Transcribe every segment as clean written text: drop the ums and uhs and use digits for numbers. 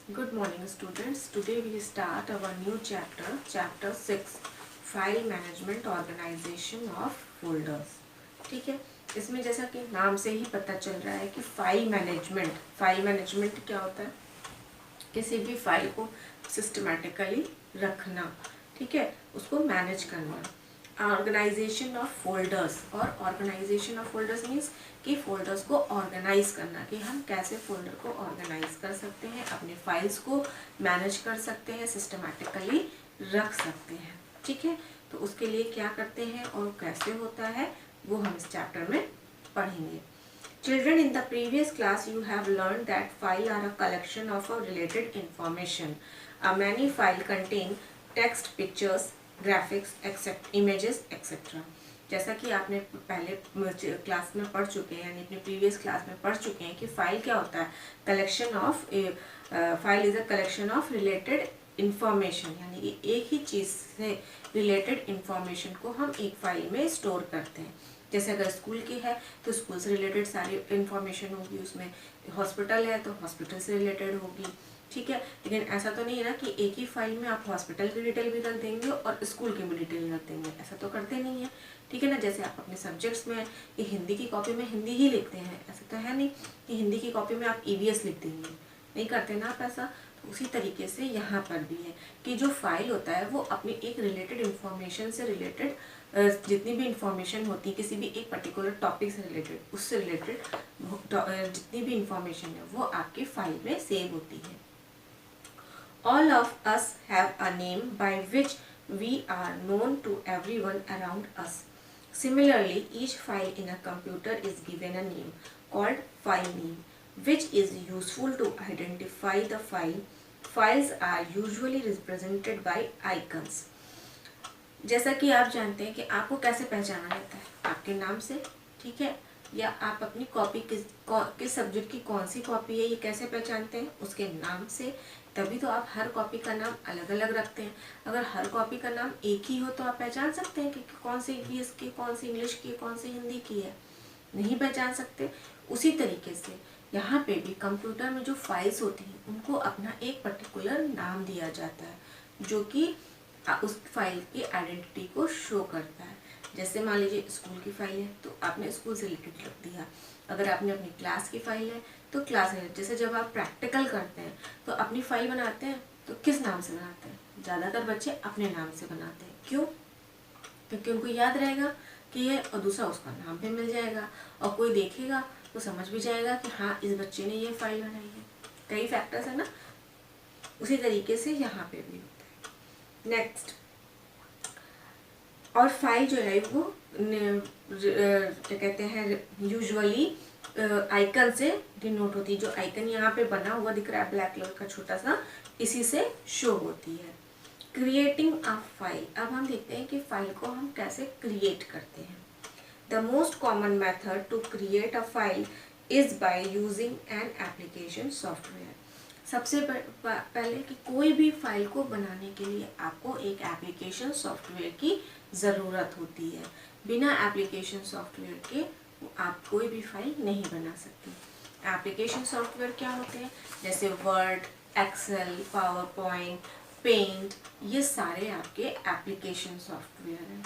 Good morning students. Today we start our new chapter 6, file management organization of folders. ठीक है, इसमें जैसा कि नाम से ही पता चल रहा है कि फाइल मैनेजमेंट क्या होता है, किसी भी फाइल को सिस्टमैटिकली रखना, ठीक है, उसको मैनेज करना। ऑर्गेनाइजेशन ऑफ फोल्डर्स, और ऑर्गेनाइजेशन ऑफ फोल्डर्स मीन्स कि फोल्डर्स को ऑर्गेनाइज करना, कि हम कैसे फोल्डर को ऑर्गेनाइज कर सकते हैं, अपने फाइल्स को मैनेज कर सकते हैं, सिस्टमैटिकली रख सकते हैं। ठीक है, तो उसके लिए क्या करते हैं और कैसे होता है वो हम इस चैप्टर में पढ़ेंगे। Children, in the previous class you have learned that file are a collection of a related information. A many file contain text, pictures, graphics, etc., images, etc. जैसा कि आपने पहले क्लास में पढ़ चुके हैं, यानी अपने प्रीवियस क्लास में पढ़ चुके हैं कि फाइल क्या होता है। Collection of file is a collection of related information, यानी एक ही चीज़ से रिलेटेड इंफॉर्मेशन को हम एक फाइल में स्टोर करते हैं। जैसे अगर स्कूल की है तो स्कूल से रिलेटेड सारी इंफॉर्मेशन होगी, उसमें हॉस्पिटल है तो हॉस्पिटल से रिलेटेड होगी। ठीक है, लेकिन ऐसा तो नहीं है ना कि एक ही फाइल में आप हॉस्पिटल की डिटेल भी रख देंगे और स्कूल की भी डिटेल रख देंगे, ऐसा तो करते नहीं है। ठीक है ना, जैसे आप अपने सब्जेक्ट्स में कि हिंदी की कॉपी में हिंदी ही लिखते हैं, ऐसा तो है नहीं कि हिंदी की कॉपी में आप EVS लिख देंगे, नहीं करते ना आप ऐसा। तो उसी तरीके से यहाँ पर भी है कि जो फाइल होता है वो अपनी एक रिलेटेड इंफॉर्मेशन से रिलेटेड, जितनी भी इंफॉर्मेशन होती है किसी भी एक पर्टिकुलर टॉपिक से रिलेटेड, उससे रिलेटेड जितनी भी इंफॉर्मेशन है वो आपकी फाइल में सेव होती है। All of us have a name by which we are known to everyone around us. Similarly, each file in a computer is given a name called file name, which is useful to identify the file. Files are usually represented by icons. जैसा कि आप जानते हैं कि आपको कैसे पहचाना जाता है, आपके नाम से, ठीक है, या आप अपनी कॉपी किस सब्जेक्ट की कौन सी कॉपी है ये कैसे पहचानते हैं, उसके नाम से। तभी तो आप हर कॉपी का नाम अलग अलग रखते हैं। अगर हर कॉपी का नाम एक ही हो तो आप पहचान सकते हैं कि कौन सी EVS की, कौन सी इंग्लिश की, कौन सी हिंदी की है, नहीं पहचान सकते। उसी तरीके से यहाँ पे भी कंप्यूटर में जो फाइल्स होती हैं उनको अपना एक पर्टिकुलर नाम दिया जाता है जो कि उस फाइल की आइडेंटिटी को शो करता है। जैसे मान लीजिए स्कूल की फाइल है तो आपने स्कूल से रिलेटेड रख दिया, अगर आपने अपनी क्लास की फाइल है तो क्लास है। जैसे जब आप प्रैक्टिकल करते हैं तो अपनी फाइल बनाते हैं तो किस नाम से बनाते हैं, ज़्यादातर बच्चे अपने नाम से बनाते हैं। क्यों? क्योंकि उनको याद रहेगा कि ये, और दूसरा उसका नाम भी मिल जाएगा और कोई देखेगा तो समझ भी जाएगा कि हाँ इस बच्चे ने ये फाइल बनाई है। कई फैक्टर्स है ना, उसी तरीके से यहाँ पे भी होता है। नेक्स्ट, और फाइल जो है वो क्या कहते हैं, यूजुअली आइकन से डिनोट होती है। जो आइकन यहाँ पे बना हुआ दिख रहा है ब्लैक कलर का छोटा सा, इसी से शो होती है। क्रिएटिंग अ फाइल, अब हम देखते हैं कि फाइल को हम कैसे क्रिएट करते हैं। The most common method to create a file is by using an application software. सबसे पहले कि कोई भी फाइल को बनाने के लिए आपको एक एप्लीकेशन सॉफ्टवेयर की ज़रूरत होती है। बिना एप्लीकेशन सॉफ्टवेयर के आप कोई भी फाइल नहीं बना सकते। एप्लीकेशन सॉफ्टवेयर क्या होते हैं, जैसे Word, Excel, PowerPoint, Paint, ये सारे आपके एप्लीकेशन सॉफ्टवेयर हैं।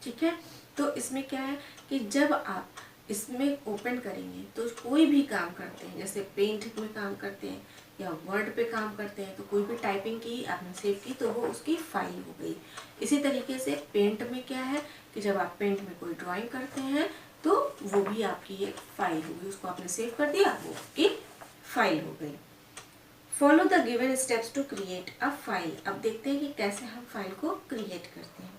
ठीक है, तो इसमें क्या है कि जब आप इसमें ओपन करेंगे तो कोई भी काम करते हैं, जैसे पेंट में काम करते हैं या वर्ड पे काम करते हैं, तो कोई भी टाइपिंग की आपने सेव की तो वो उसकी फाइल हो गई। इसी तरीके से पेंट में क्या है कि जब आप पेंट में कोई ड्राइंग करते हैं तो वो भी आपकी एक फाइल होगी, उसको आपने सेव कर दिया, वो आपकी फाइल हो गई। Follow the given steps to create a file. अब देखते हैं कि कैसे हम फाइल को क्रिएट करते हैं।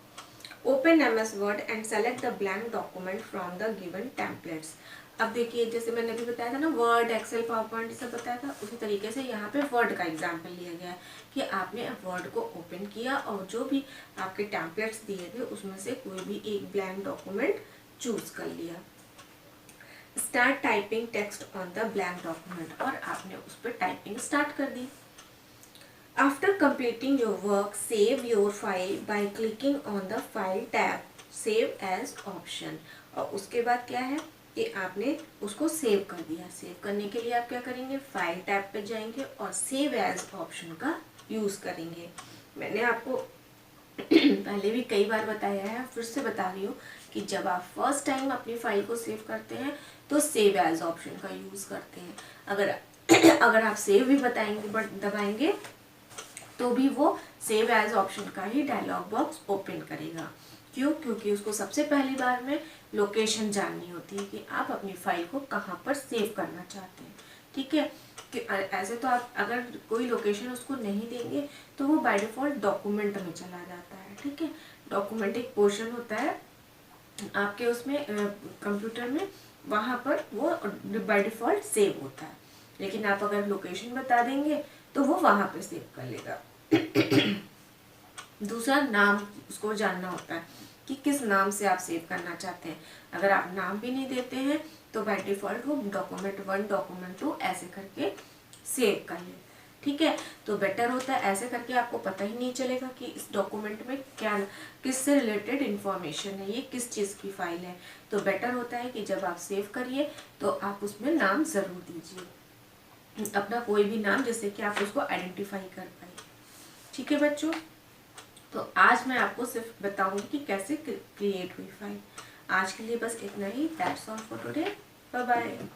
Open MS Word and select the blank document from the given templates. अब देखिए जैसे मैंने अभी बताया था ना, वर्ड, एक्सेल, पावर पॉइंट ये सब बताया था, उसी तरीके से यहाँ पे वर्ड का एग्जाम्पल लिया गया है कि आपने वर्ड को ओपन किया और जो भी आपके टेम्पलेट्स दिए थे उसमें से कोई भी एक ब्लैंक डॉक्यूमेंट चूज कर लिया। Start typing text on the blank document, और आपने उस पर टाइपिंग स्टार्ट कर दी। After completing your work, save your file by clicking on the File tab, Save as option। और उसके बाद क्या है, कि आपने उसको सेव कर दिया। सेव करने के लिए आप क्या करेंगे, फाइल टैब पे जाएंगे और सेव एज ऑप्शन का यूज़ करेंगे। मैंने आपको पहले भी कई बार बताया है, फिर से बता रही हूँ कि जब आप फर्स्ट टाइम अपनी फाइल को सेव करते हैं तो सेव एज ऑप्शन का यूज़ करते हैं। अगर आप सेव भी बताएंगे बट दबाएंगे तो भी वो सेव एज ऑप्शन का ही डायलॉग बॉक्स ओपन करेगा। क्यों? क्योंकि उसको सबसे पहली बार में लोकेशन जाननी होती है कि आप अपनी फाइल को कहाँ पर सेव करना चाहते हैं। ठीक है, कि ऐसे तो आप अगर कोई लोकेशन उसको नहीं देंगे तो वो बाय डिफ़ॉल्ट डॉक्यूमेंट में चला जाता है। ठीक है, डॉक्यूमेंट एक पोर्शन होता है आपके उसमें कंप्यूटर में, वहाँ पर वो बाय डिफ़ॉल्ट सेव होता है। लेकिन आप अगर लोकेशन बता देंगे तो वो वहाँ पे सेव कर लेगा। दूसरा, नाम उसको जानना होता है कि किस नाम से आप सेव करना चाहते हैं। अगर आप नाम भी नहीं देते हैं तो बाय डिफ़ॉल्ट वो डॉक्यूमेंट 1 डॉक्यूमेंट 2 ऐसे करके सेव कर ले। ठीक है, तो बेटर होता है ऐसे करके, आपको पता ही नहीं चलेगा कि इस डॉक्यूमेंट में क्या, किससे रिलेटेड इन्फॉर्मेशन है, ये किस चीज़ की फाइल है। तो बेटर होता है कि जब आप सेव करिए तो आप उसमें नाम ज़रूर दीजिए, अपना कोई भी नाम, जिससे कि आप उसको आइडेंटिफाई कर पाए। ठीक है बच्चों, तो आज मैं आपको सिर्फ बताऊंगी कि कैसे क्रिएट हुई फाइल। आज के लिए बस इतना ही। That's all for today. Bye bye.